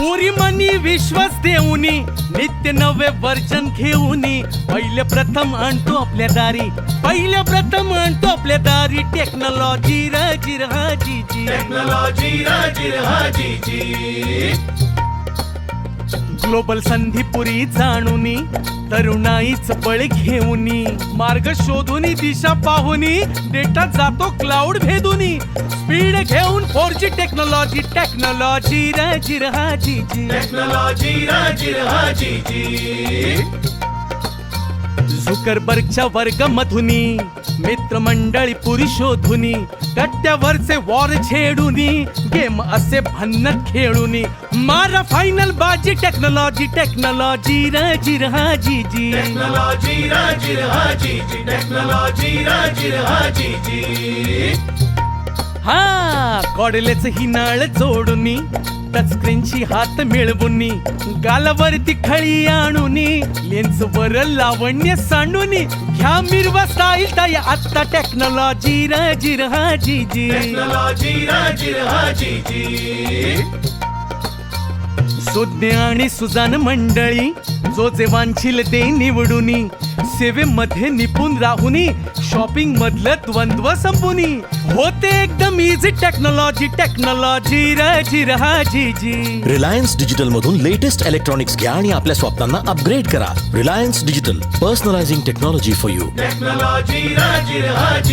उरी मनी विश्वास देऊनी नित्य नवे वर्जन घेऊनी पहिले प्रथम आणतो आपल्या दारी पहिले प्रथम आणतो आपल्या दारी टेक्नॉलॉजी राजी टेक्नॉलॉजी ग्लोबल संधी पुरी जाणूनी तरुणाईच बळ घेऊनी मार्ग शोधूनी दिशा पाहुनी डेटा जातो क्लाउड भेदूनी स्पीड घेऊन 4G टेक्नॉलॉजी राजी झुकरबर्गच्या वर्गमधुनी मित्रमंडळी पुरी शोधुनी कट्ट्यावरचे वॉर छेडूनी गेम असे भन्नत खेळूनी मारा फायनल बाजी टेक्नॉलॉजी राजी हा कॉडलेच ही नाळ जोडूनी टचस्क्रीनची हात मिळवूनी गालावरती खळी आणूनी लेन्स वर लावण्य सांडूनी घ्या मिरवा स्टाईल ताई आता टेक्नॉलॉजी राजी सुज्ञ आणि सुजान मंडळी जो जे वांछील ते निवडूनी सेवेमध्ये निपुण राहुनी शॉपिंग मधलं द्वंद्व संपूनी होते एकदम इझी टेक्नॉलॉजी राजी रिलायन्स डिजिटल मधून लेटेस्ट इलेक्ट्रॉनिक्स घ्या आणि आपल्या स्वप्नांना अपग्रेड करा. Reliance Digital, personalising technology for you. Technology राजी